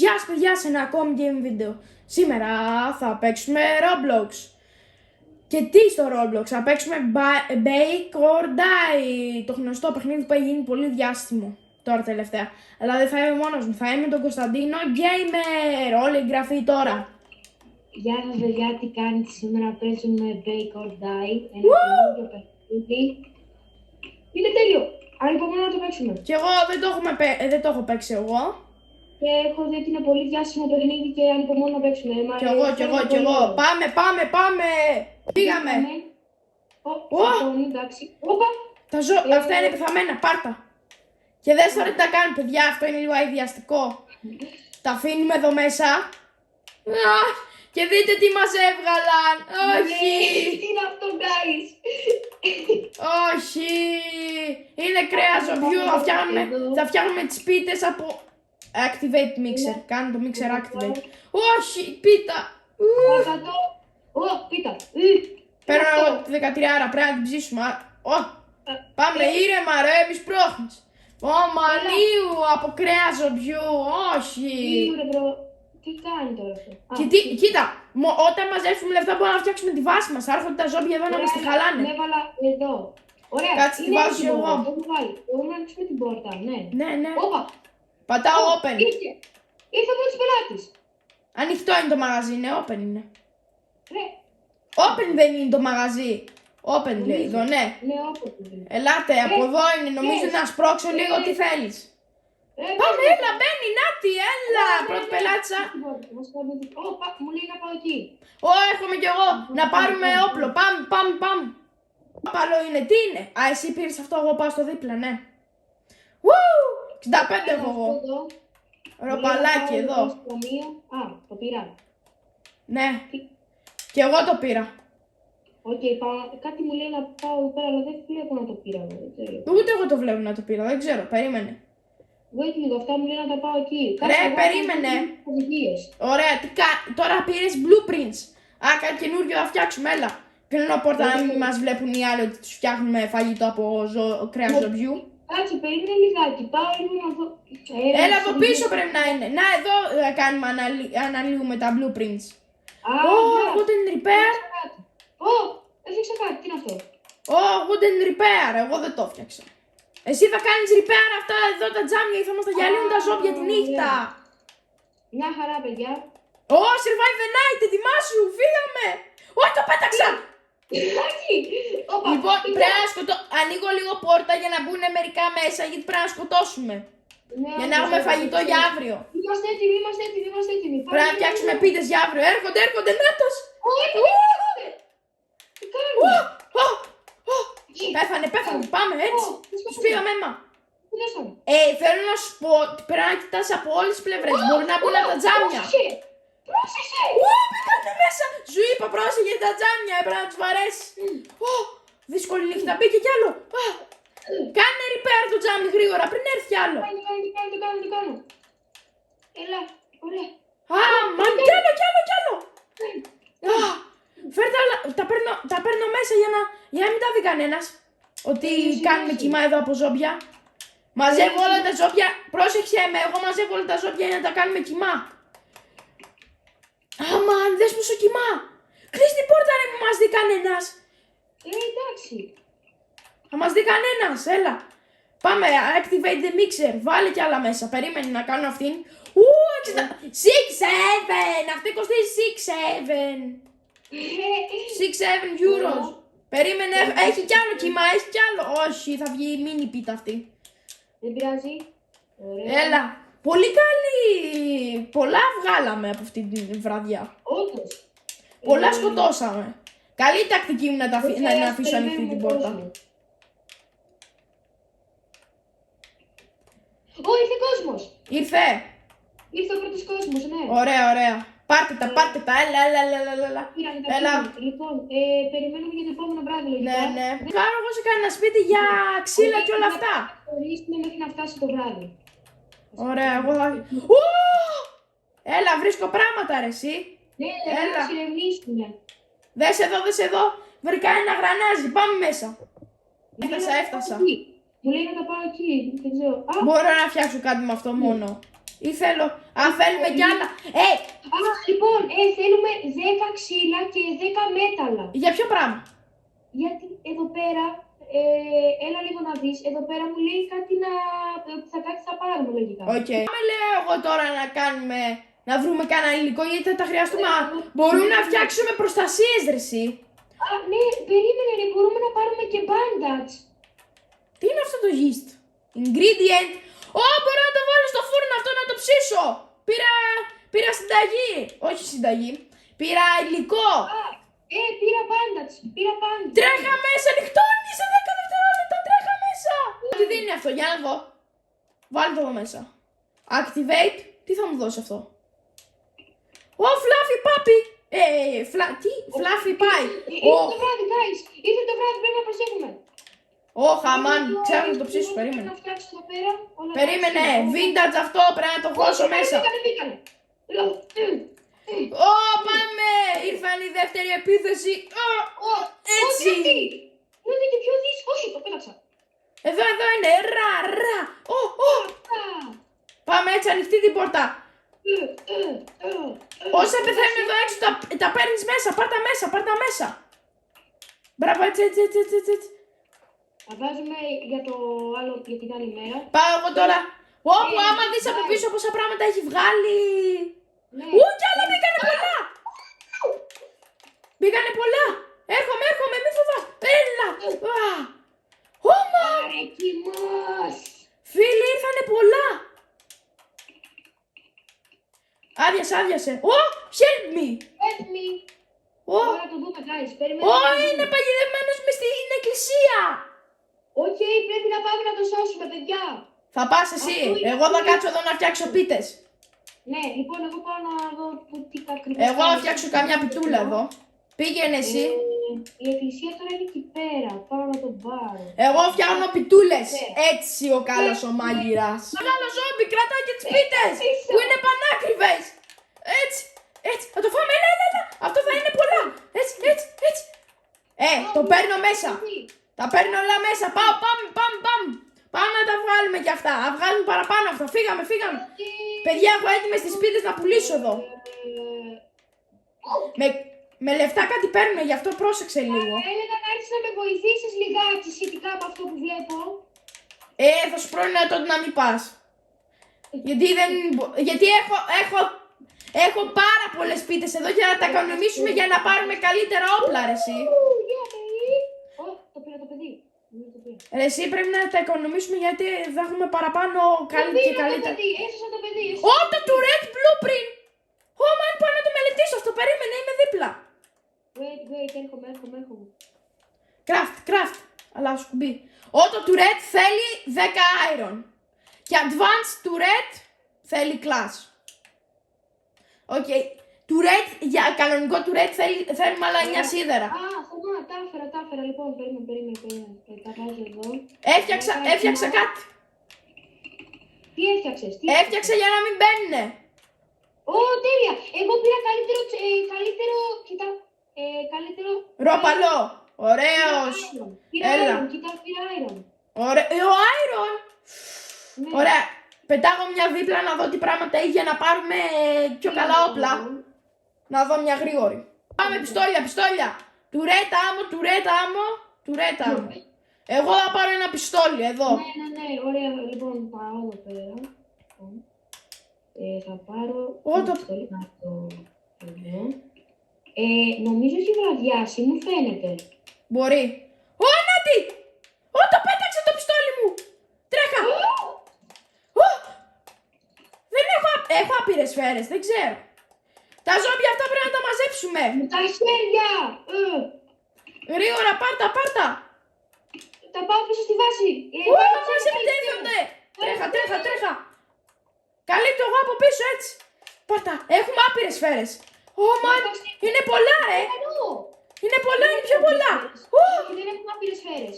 Γεια σας παιδιά σε ένα ακόμη game βίντεο. Σήμερα θα παίξουμε Roblox. Και τι στο Roblox, θα παίξουμε Bake or Die. Το γνωστό παιχνίδι που έχει γίνει πολύ διάστημο τώρα τελευταία. Αλλά δεν θα είμαι μόνος μου, θα είμαι τον Κωνσταντίνο Gamer. Όλη η εγγραφή τώρα. Γεια σας παιδιά, τι κάνετε? Σήμερα παίζουμε Bake or Die, ένα καινούργιο παιχνίδι. Είναι τέλειο, ανυπομονώ να το παίξουμε. Και εγώ δεν το έχω παίξει εγώ. Και έχω δει ότι είναι πολύ διάσημο παιχνίδι και ανυπομονώ να παίξουμε. Κι εγώ. Πάμε. Πήγαμε. Εντάξει. Όπα. Αυτά είναι πεθαμένα, πάρτα. Και δες τώρα τι τα κάνουν παιδιά, αυτό είναι λίγο αειδιαστικό. Τα αφήνουμε εδώ μέσα. Και δείτε τι μας έβγαλαν. Όχι. Τι είναι αυτό, guys? Όχι. Είναι κρέας ζωβιού. Θα φτιάχνουμε τις πίτες από Activate Mixer. Κάνε το Mixer Activate. Όχι, πίτα. Πίτα. Παίρνω εγώ τη 13, πρέπει να την ψήσουμε. Πάμε ήρεμα ρε, μη σπρώχνεις. Μανίου από κρέας ζωβιού. Όχι. Τι κάνει τώρα αυτό? Κοίτα, όταν μαζέψουμε λεφτά μπορούμε να φτιάξουμε τη βάση μας. Θα έρχονται τα ζόμπια εδώ να μας τη χαλάνε. Με έβαλα εδώ. Ωραία. Κάτσε, τη βάζω και εγώ. Μπορούμε να ανοίξουμε την πόρτα, ναι. Ναι. Όπα. Πατάω open. Ήρθε ο πρώτος πελάτης. Ανοιχτό είναι το μαγαζί, ναι, open είναι. Ρε. Open δεν είναι το μαγαζί. Open λέει εδώ, ναι. Ναι, open είναι. Ελάτε, από εδώ είναι, νομίζω να σπρώξω λίγο τι θέλεις. Πάμε, έλα, μπαίνει, Νάτι, έλα, πρώτη πελάτησα. Μου λέει να πάω εκεί. Έρχομαι κι εγώ, να πάρουμε όπλο, πάμε. Παπαλό είναι, τι είναι? Εσύ πήρες αυτό, εγώ πάω στο δίπλα, ναι. 65 έχω εγώ. Ροπαλάκι εδώ. Το πήρα. Ναι, και εγώ το πήρα. Κάτι μου λέει να πάω εδώ πέρα, αλλά δεν βλέπω να το πήρα. Ούτε εγώ το βλέπω να το πήρα, δεν ξέρω, περίμενε. Wait λίγο, αυτά μου λέει να τα πάω εκεί. Ρε, περίμενε. Ωραία, τώρα πήρες blueprints. Κάτι καινούργιο θα φτιάξουμε, έλα. Κλείνω πόρτα να μην μας βλέπουν οι άλλοι ότι τους φτιάχνουμε φαγητό από κρέας ζωβιού. Κάτσε, περίμενε λιγάκι, πάω λίγο να δω. Έλα, εδώ πίσω πρέπει να είναι. Να, εδώ κάνουμε, αναλύουμε τα blueprints. Wooden repair. Έφτιαξα κάτι, τι είναι αυτό? Wooden repair, εγώ δεν το έφτιαξα. Εσύ θα κάνεις repair αυτά εδώ τα τζάμια ή θα μας τα γυαλίζουν τα ζόμπια τη νύχτα. Μια χαρά, παιδιά. Survive the night, ετοιμάσου, φύγαμε. Το πέταξα. Λοιπόν, πρέπει να ανοίγω λίγο πόρτα για να μπουν μερικά μέσα γιατί πρέπει να σκοτώσουμε. Για να έχουμε φαγητό για αύριο. Είμαστε έτοιμοι. Πρέπει να φτιάξουμε πίτες για αύριο. Έρχονται, νάτος. Τι κάνουμε? Πέθανε, πάμε έτσι. Τους πήγαμε αίμα. Θέλω να σου πω ότι πρέπει να κοιτάς από όλες τις πλευρές. Μπορεί να μπουν από τα τζάμια. Πρόσεχε! Μπήκανε μέσα. Σου είπα πρόσεχε τα τζάμια, έπρεπε να τους βαρέσεις. Δύσκολη νύχτα, μπήκε κι άλλο. Κάνε repair το τζάμι γρήγορα πριν έρθει κι άλλο. Τι κάνω. Έλα, ωραία. Μα κι άλλο. Φέρτε άλλα, τα παίρνω μέσα για να μην τα δει κανένας. Ότι κάνουμε κοιμά εδώ από ζόμπια. Μαζεύω όλα τα ζόμπια, πρόσεξε με, εγώ μαζεύω όλα τα ζόμπια για να τα κάνουμε κοιμά. Αμάν, δες πόσο κοιμά. Κλείς την πόρτα ρε, μην μας δει κανένας. Εντάξει. Θα μας δει κανένας, έλα. Πάμε, activate the mixer, βάλε κι άλλα μέσα, περίμενε να κάνω αυτήν. 6-7, αυτή κοστίζει 6-7 euros. Περίμενε, έχει κι άλλο κύμα, έχει κι άλλο. Όχι, θα βγει η μίνι πίτα αυτή. Δεν πειράζει. Έλα, πολύ καλή. Πολλά βγάλαμε από αυτή την βραδιά. Όντως. Πολλά σκοτώσαμε. Καλή τακτική μου να αφήσω ανοιχτή την πόρτα. Ήρθε κόσμος. Ήρθε Ήρθε ο πρώτος κόσμος, ναι. Ωραία. Πάρτε τα, έλα. Λοιπόν, περιμένουμε για το επόμενο βράδυ, λογικά. Ναι. Κάνω εγώ σε κανένα σπίτι για ξύλα και όλα αυτά. Χωρίσουμε μέχρι να φτάσει το βράδυ. Ωραία, εγώ θα... Έλα, βρίσκω πράγματα ρε εσύ. Ναι, να ξηρεμήσουμε. Δες εδώ. Βρήκα ένα γρανάζι, πάμε μέσα. Έφτασα. Μου λέει να τα πάω εκεί, δεν ξέρω. Μπορώ να φτιάξω κάτι με αυτό μόνο. Ή θέλω. Αν θέλουμε κι άλλα. Λοιπόν, θέλουμε 10 ξύλα και 10 μέταλλα. Για ποιο πράγμα? Γιατί εδώ πέρα, έλα λίγο να δεις, εδώ πέρα μου λέει κάτι κάτι θα πάρουμε λογικά. Οκ. Πάμε λέω εγώ τώρα να κάνουμε, να βρούμε κανένα υλικό γιατί θα τα χρειαστούμε. Μπορούμε να φτιάξουμε προστασίες ρε εσύ. Ναι, περίμενε ρε, μπορούμε να πάρουμε και bandage. Τι είναι αυτό το yeast? Ingredient. Μπορώ να το βάλω στο φούρνο αυτό να το ψήσω. Πήρα συνταγή. Όχι συνταγή. Πήρα υλικό. Πήρα bandage. Τρέχα μέσα, νυχτώνει σε 10 δευτερόλεπτα. Τρέχα μέσα. Τι δίνει αυτό, για να δω. Βάλτε το εδώ μέσα. Activate. Τι θα μου δώσει αυτό? Fluffy puppy. Τι, Fluffy pie. Ήρθε το βράδυ, guys. Ήρθε το βράδυ, πρέπει να προσέχουμε. Αμάν, ξέρω να το ψήσω, περίμενε. Να φτιάξω εδώ πέρα. Περίμενε, vintage αυτό, πρέπει να το χώσω μέσα. Μπήκανε. Πάμε! Ήρθαν η δεύτερη επίθεση. Έτσι. Είναι και πιο δύσκολο. Όχι, το πέταξα. Εδώ είναι. Ρα. Πάμε έτσι, ανοιχτή την πόρτα. Όσα πεθαίνουν εδώ έξω, τα παίρνεις μέσα. Πάρ' τα μέσα. Μπράβο, έτσι. Θα βάζουμε για το άλλο, για την άλλη μέρα. Πάω εγώ τώρα. Άμα δεις από πίσω πόσα πράγματα έχει βγάλει. Ναι. Κι άλλα μπήκανε πολλά. Έρχομαι, μη φοβάσαι. Έλα. Άρα κοιμός. Φίλοι, ήρθανε πολλά. Άδειασε. Help me. Τώρα το δούμε, guys. Περιμένουμε. Είναι παγιδευμένος μες στην εκκλησία. Οκ, πρέπει να πάμε να το σώσουμε, παιδιά. Θα πας εσύ. Εγώ θα κάτσω εδώ να φτιάξω πίτες. Ναι, λοιπόν, εγώ πάω να δω τι ακριβώς. Εγώ θα φτιάξω καμιά πιτούλα εδώ. Πήγαινε εσύ. Η εκκλησία τώρα είναι εκεί πέρα. Πάω να τον πάρω. Εγώ φτιάχνω πιτούλες. Έτσι ο καλός ο μάγειρας. Μεγάλο ζόμπι, κρατάει και τις πίτες. Που είναι πανάκριβες. Έτσι. Θα το φάμε. Έλα. Αυτό θα είναι πολλά. Έτσι. Το παίρνω μέσα. Τα παίρνω όλα μέσα. Πάμε. Πάμε να τα βγάλουμε κι αυτά. Να βγάλουμε παραπάνω αυτά. Φύγαμε. Παιδιά, έχω έτοιμες τις πίτες να πουλήσω εδώ. Με λεφτά κάτι παίρνουμε, γι' αυτό πρόσεξε λίγο. Έλεγα να έρθεις να με βοηθήσεις λιγάκι σχετικά με αυτό που βλέπω. Θα σου πρότεινα τότε να μην πας. Γιατί έχω πάρα πολλές πίτες εδώ για να τα οικονομήσουμε για να πάρουμε καλύτερα όπλα, ρε εσύ. Το πήρα το παιδί. Ρε εσύ πρέπει να τα οικονομήσουμε γιατί θα έχουμε παραπάνω και καλύτερα. Έσωσα το παιδί. Το Tourette Blueprint. Man, πάω να το μελετήσω αυτό, περίμενε, είμαι δίπλα. Wait, έρχομαι. Craft, αλλά σκουμπί. Το Tourette θέλει 10 iron. Και Advanced Tourette θέλει class. Οκ. Tourette, για κανονικό Tourette θέλουμε άλλα 9 σίδερα. Τα έφερα, λοιπόν, περίμενε. Τα βάζω εδώ. Έφτιαξα κάτι. Τι έφτιαξες? Έφτιαξα για να μην μπαίνουνε. Τέλεια! Εγώ πήρα καλύτερο, Ροπαλό. Ωραίος. Έλα. Πήρα iron. Ο iron. Ναι. Ωραία. Πετάγω μια δίπλα να δω τι πράγματα έχει για να πάρουμε πιο καλά όπλα. Να δω μια γρήγορη. Πάμε πιστόλια. Τουρέτα άμμο. Εγώ θα πάρω ένα πιστόλι εδώ. Ναι, ωραία. Λοιπόν, πάω εδώ πέρα. Θα πάρω το πιστόλι να το εδώ. Νομίζω έχει βραδιάσει, μου φαίνεται. Μπορεί. Νάτι! Το πέταξε το πιστόλι μου! Τρέχα! Δεν έχω άπειρες σφαίρες, δεν ξέρω. Τα ζόμπια αυτά πρέπει να τα μαζέψουμε. Με τα χέρια! Γρήγορα, πάρτα! Τα πάω πίσω στη βάση. Μας επιτέθονται! Τρέχα! Καλύπτω εγώ από πίσω έτσι. Πάρτα, έχουμε άπειρες σφαίρες. Είναι πολλά ρε. Είναι πιο πολλά. Δεν έχουμε άπειρες σφαίρες.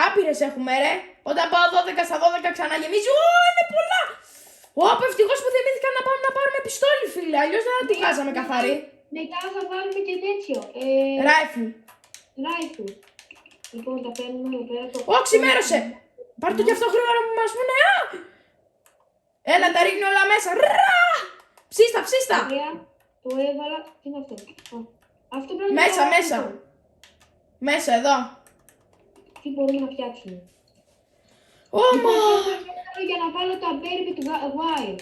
Άπειρες έχουμε ρε. Όταν πάω 12 στα 12 ξαναγεμίζει. Είναι πολλά. Ευτυχώς που θυμήθηκα να πάμε να πάρουμε πιστόλι φίλε. Αλλιώς δεν θα τη βγάζαμε καθαρή. Μετά θα βάλουμε και τέτοιο. Ράιφλ. Λοιπόν, τα παίρνουμε εδώ πέρα. Ξημέρωσε. Πάρ' το κι αυτό γρήγορα που μας πούνε. Έλα, τα ρίχνω όλα μέσα. Ψήστα, ψήστα. Ωραία. Το έβαλα. Τι είναι αυτό? Αυτό πρέπει να Μέσα, το μέσα. βάλω. Μέσα, εδώ. Τι μπορούμε να φτιάξουμε? Ωμα. Για να βάλω το αμπέρμπι του wire.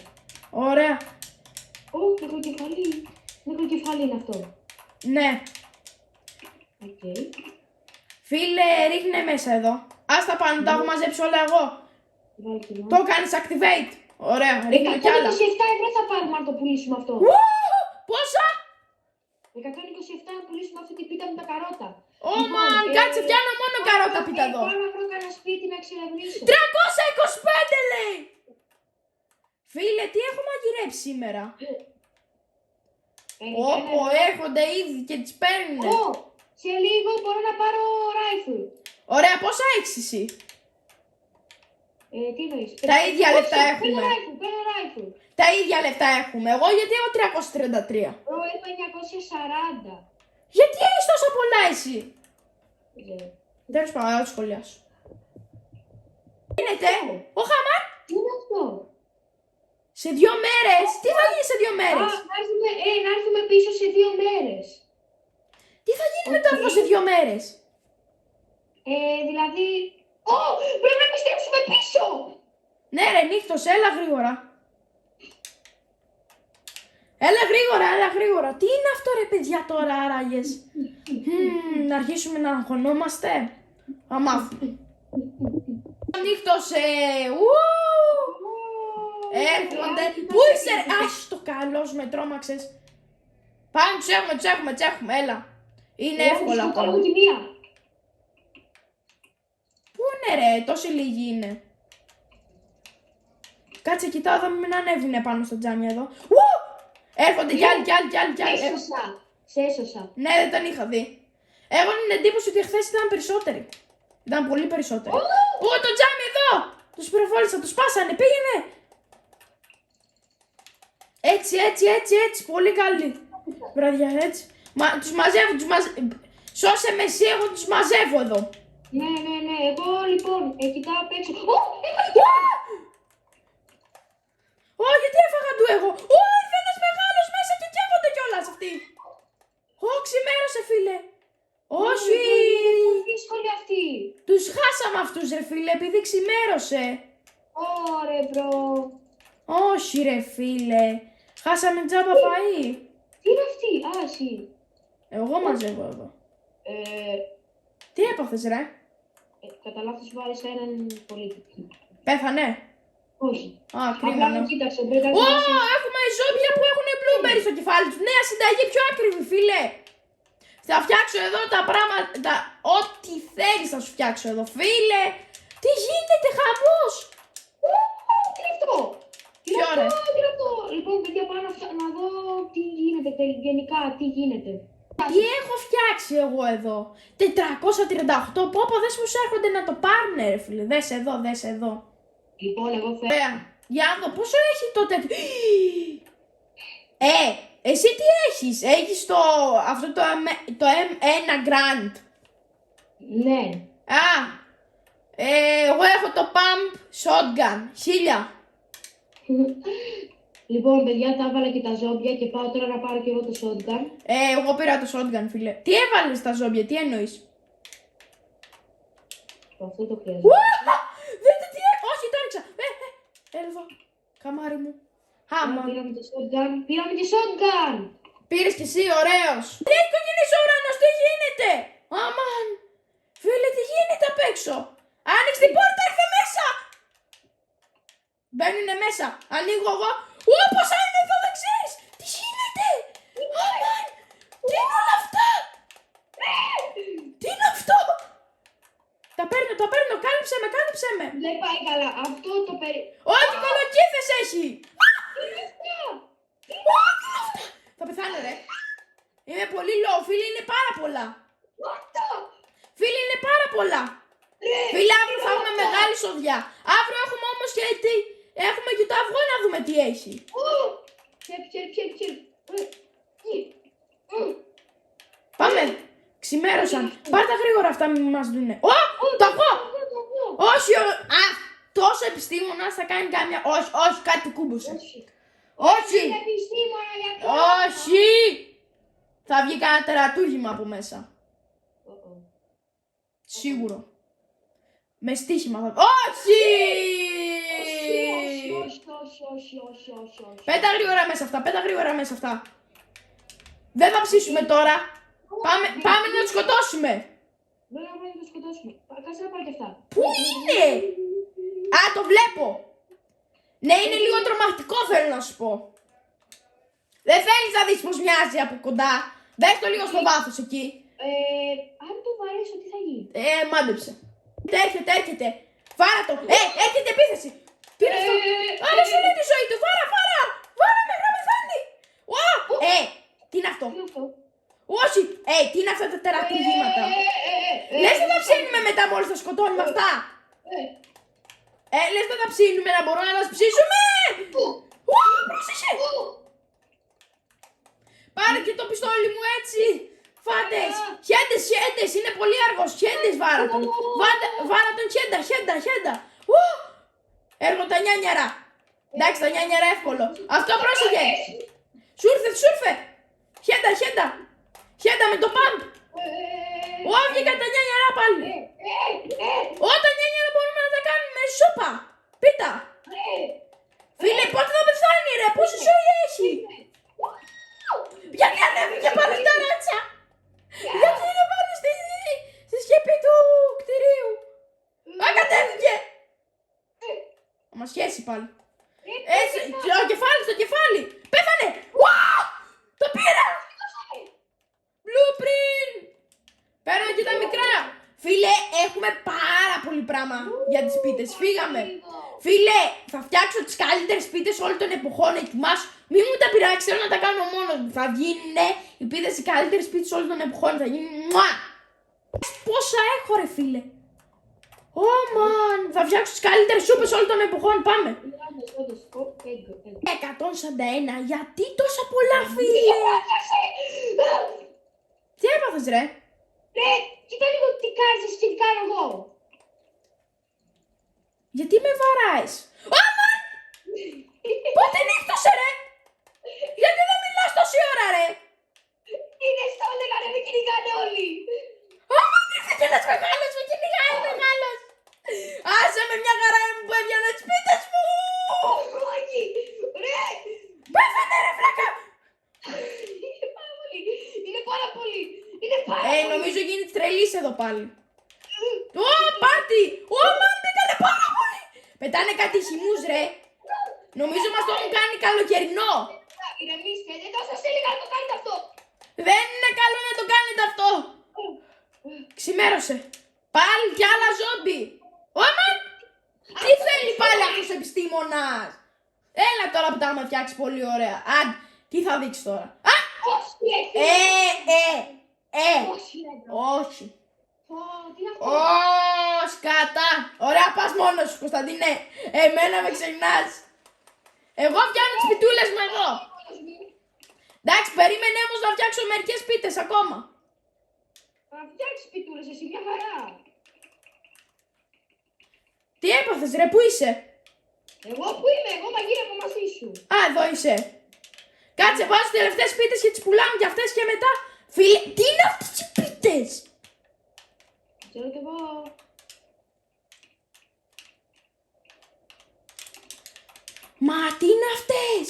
Ωραία. Μικροκεφαλή. Μικροκεφαλή είναι αυτό. Ναι. Οκ. Φίλε, ρίχνε μέσα εδώ. Ας τα πάνω, τα έχω μαζέψει όλα εγώ. Βάλω και εδώ. Το κάνεις activate. Ωραία, ρίχνω κι άλλα. 127 ευρώ θα πάρουμε αν το πουλήσουμε αυτό. Ου, πόσα? 127 να πουλήσουμε αυτή την πίτα με τα καρότα. Ωμα, κάτσε, πιάνω μόνο καρότα πίτα εδώ. Πάω να βρω κανένα σπίτι να εξερευνήσω. 325 λέει. Φίλε, τι έχω μαγειρέψει σήμερα. Όπο, έρχονται ήδη και τις παίρνουνε. Σε λίγο μπορώ να πάρω rifle. Ωραία, πόσα έχεις εσύ? Τι εννοείς? Τα ίδια λεφτά έχουμε. Παίρνω rifle. Τα ίδια λεφτά έχουμε. Εγώ γιατί έχω 333. Bro, έχω 940. Γιατί έχεις τόσα πολλά εσύ? Δεν ξέρω. Τέλος πάντων, θα το σχολιάσω. Τι γίνεται, ο Χαμάν, Τι είναι αυτό? σε 2 μέρες. Τι θα γίνει σε 2 μέρες? Να έρθουμε πίσω σε 2 μέρες. Τι θα γίνει μετά αυτό σε 2 μέρες? Δηλαδή... Πρέπει να επιστρέψουμε πίσω! Ναι ρε, νύχτος, έλα γρήγορα. Έλα γρήγορα, έλα γρήγορα. Τι είναι αυτό ρε παιδιά τώρα άραγες? Να αρχίσουμε να αγχωνόμαστε. Θα μάθουμε. Νύχτωσε. Έρχονται. Πού είσαι ρε? Άχι το καλός, με τρόμαξες. Πάμε, τους έχουμε, έλα. Είναι εύκολα ακόμα. ακόμα. Τη μία. Πού είναι ρε, τόσοι λίγοι είναι. Κάτσε, κοιτάω εδώ μην ανέβουνε πάνω στο τζάμι εδώ. Έρχονται κι άλλοι. Σε έσωσα. Ναι, δεν τον είχα δει. Έχω την εντύπωση ότι χθες ήταν περισσότεροι. Ήταν πολύ περισσότεροι. Το τζάμι εδώ! Τους πυροβόλησα, τους σπάσανε, πήγαινε! Έτσι, πολύ καλή. Βραδιά, έτσι. Τους μαζεύω, Σώσε με εσύ, εγώ τους μαζεύω εδώ. Ναι, εγώ λοιπόν, κοιτάω απ' έξω. Γιατί έφαγα του εγώ. Ήρθε ένας μεγάλος μέσα και καίγονται κιόλας αυτοί. Ξημέρωσε φίλε. Όχι. Δύσκολη αυτή. Τους χάσαμε αυτούς ρε φίλε επειδή ξημέρωσε. Ωραία, μπρο. Όχι ρε φίλε. Χάσαμε τζάμπα φαΐ. Τι είναι αυτή? Εσύ. Εγώ μαζεύω εδώ. Τι έπαθες ρε? Κατά λάθος βάλεις έναν πολίτη. Πέθανε. Όχι. Κρίμα. Απλά κοίταξε, πρέπει να Έχουμε ζόμπια που έχουν blueberry στο κεφάλι τους. Νέα συνταγή, πιο ακριβή φίλε. Θα φτιάξω εδώ τα πράγματα, ό,τι θέλεις θα σου φτιάξω εδώ φίλε. Τι γίνεται, χαμός. Τι είναι αυτό? Ποιο ρε? Τι είναι αυτό? Λοιπόν, παιδιά, πάω να δω τι γίνεται γενικά, τι γίνεται. Τι έχω φτιάξει εγώ εδώ? 438, πόπο, δες πως έρχονται να το πάρουνε ρε φίλε. Δες εδώ. Λοιπόν, εγώ θέλω. Ωραία. Για να δω πόσο έχει το τέτοιο. Εσύ τι έχεις? Έχεις αυτό το M1 Grand. Ναι. Εγώ έχω το Pump Shotgun 1000. Λοιπόν, παιδιά, τα έβαλα και τα ζόμπια και πάω τώρα να πάρω και εγώ το shotgun. Εγώ πήρα το shotgun, φίλε. Τι έβαλες στα ζόμπια, τι εννοείς? Αυτό το χρειάζεται. Δείτε τι όχι, το έριξα. Έλα εδώ, καμάρι μου. Άμα. Πήραμε το shotgun. Πήραμε τη shotgun. Πήρες κι εσύ, ωραίος. Έχει κοκκινής ο ουρανός, τι γίνεται? Αμάν. Φίλε, τι γίνεται απ' έξω? Άνοιξε την πόρτα, έρθε μέσα. Μπαίνουνε μέσα. Ανοίγω εγώ. Πόσα είναι εδώ, δεν ξέρεις. Τι γίνεται? Αμάν. Τι είναι όλα αυτά? Τι είναι αυτό? Τα παίρνω, κάλυψε με. Δεν πάει καλά. Αυτό το Ό,τι κολοκύθες έχει. Τι είναι αυτά? Θα πεθάνω ρε. Είμαι πολύ low, φίλοι, είναι πάρα πολλά. Φίλοι, είναι πάρα πολλά. Φίλοι, αύριο θα έχουμε μεγάλη σοδιά. Αύριο έχουμε όμως και έχουμε και το αυγό να δούμε τι έχει. Πιέρ. Πάμε. Ξημέρωσαν. Πάρ' τα γρήγορα αυτά, μην μας δούνε. Το αυγό. Όχι, το τόσο επιστήμονας θα κάνει κάμια. Όχι, όχι, κάτι κούμπωσε. Όχι. Όχι! Είναι επιστήμονα γιατί. Όχι! Θα βγει κανένα τερατούργημα από μέσα. Σίγουρο. Με στοίχημα θα. Όχι! Όχι. Πέτα γρήγορα μέσα αυτά, πέτα γρήγορα μέσα αυτά. Δεν θα ψήσουμε τώρα. Πάμε να τους σκοτώσουμε. Δεν θα πρέπει να το σκοτώσουμε. Κάτσε να πάρει και αυτά. Πού είναι? Α, το βλέπω. Ναι, είναι λίγο τρομακτικό, θέλω να σου πω. Δεν θέλεις να δεις πως μοιάζει από κοντά. Δες το λίγο στο βάθος εκεί. Αν το βαρέσω, τι θα γίνει? Μάντεψε. Έρχεται. Φάρα το. Έρχεται επίθεση. Πήρε αυτό. Άρα σου λέει τη ζωή του. Φάρα. Βάρα με γραμμεθάνει. Τι είναι αυτό? Τι είναι αυτό? Όχι. Τι είναι αυτά τα τερατουργήματα? Λες δεν τα ψήνουμε μετά μόλις τα σκοτώνουμε αυτά? Λες δεν τα ψήνουμε να μπορούμε να τα ψήσουμε? Πρόσεχε. Πάρε και το πιστόλι μου έτσι. Φάτες. Χέντες. Είναι πολύ αργός. Χέντες βάρα τον. Βάρα τον χέντα. Έργο τα νιάνιαρα. Εντάξει, τα νιάνιαρα εύκολο. Αυτό πρόσεχε. Σούρφε. Χέντα με το πάμπ. Βγήκα τα νιάνιαρα πάλι. Τα νιάνιαρα μπορούμε να τα κάνουμε σούπα. Πίτα. Φίλε, πότε θα πεθάνει ρε, πόση ζωή έχει? Γιατί ανέβηκε πάλι τα ράτσα? Γιατί είναι πάλι στη σκεπή του κτηρίου? Κατέβηκε. Θα μας σχέσει πάλι. Στο κεφάλι. Πέθανε. Το πήρα. Blueprint. Παίρνω και τα μικρά. Φίλε, έχουμε πάρα πολύ πράγμα για τις πίτες. Φύγαμε. Φίλε, θα φτιάξω τις καλύτερες πίτες όλων των εποχών. Ετοιμάσου. Μη μου τα πειράξει, θέλω να τα κάνω μόνος μου. Θα γίνουνε οι πίτες οι καλύτερες πίτες όλων των εποχών. Θα γίνουν. Πόσα έχω ρε φίλε. Θα φτιάξω τις καλύτερες σούπες όλων των εποχών. Πάμε. 141. Γιατί τόσα πολλά φίλε? Τι έπαθες ρε? Κοίτα λίγο τι κάνεις εσύ και τι κάνω εγώ. Γιατί με βαράεις? Πότε νύχτωσε ρε? Γιατί δεν μιλάς τόση ώρα ρε? Είναι στο έλεγα ρε, με κυνηγάνε όλοι. Ήρθε ένας μεγάλος, με κυνηγάει μεγάλος. Άσε με μια χαρά μου που έβγαινα τις πίτες μου. Όχι, ρε. Πέθανε ρε φλάκα. Είναι πάρα πολύ. Είναι πάρα πολύ. Νομίζω γίνεται τρελής εδώ πάλι. Πάρτι. Μπήκανε πάρα πολύ. Πετάνε κάτι χυμούς ρε. Νομίζω μας το έχουν κάνει καλοκαιρινό. Ηρεμήστε, δεν σας έλεγα να το κάνετε αυτό. Δεν είναι καλό να το κάνετε αυτό. Ξημέρωσε. Πάλι κι άλλα ζόμπι. Τι θέλει πάλι αυτός ο επιστήμονας? Έλα τώρα που τα έχουμε φτιάξει πολύ ωραία. Τι θα δείξει τώρα? Όχι. Σκατά. Ωραία, πας μόνος σου Κωνσταντίνε. Εμένα με ξεχνάς. Εγώ φτιάχνω τις πιτούλες μου εδώ. Εντάξει, περίμενε όμως να φτιάξω μερικές πίτες ακόμα. Θα φτιάξεις πιτούλες εσύ, μια χαρά. Τι έπαθες ρε, πού είσαι? Εγώ που είμαι, εγώ μαγείρευα μαζί σου. Εδώ είσαι. Κάτσε, βάζω τις τελευταίες πίτες και τις πουλάμε κι αυτές και μετά. Φίλε, τι είναι αυτές οι πίτες? Ξέρω κι εγώ. Μα τι είναι αυτές?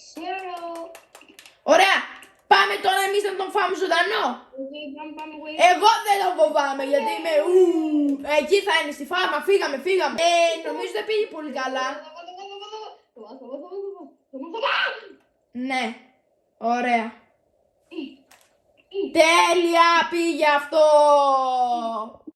Ξέρω. Ωραία, πάμε τώρα εμείς να τον φάμε ζωντανό. Πάμε. Εγώ δεν τον φοβάμαι γιατί είμαι εκεί θα είναι στη φάρμα, φύγαμε. Νομίζω δεν πήγε πολύ καλά. Ναι, ωραία. Τέλεια πήγε αυτό.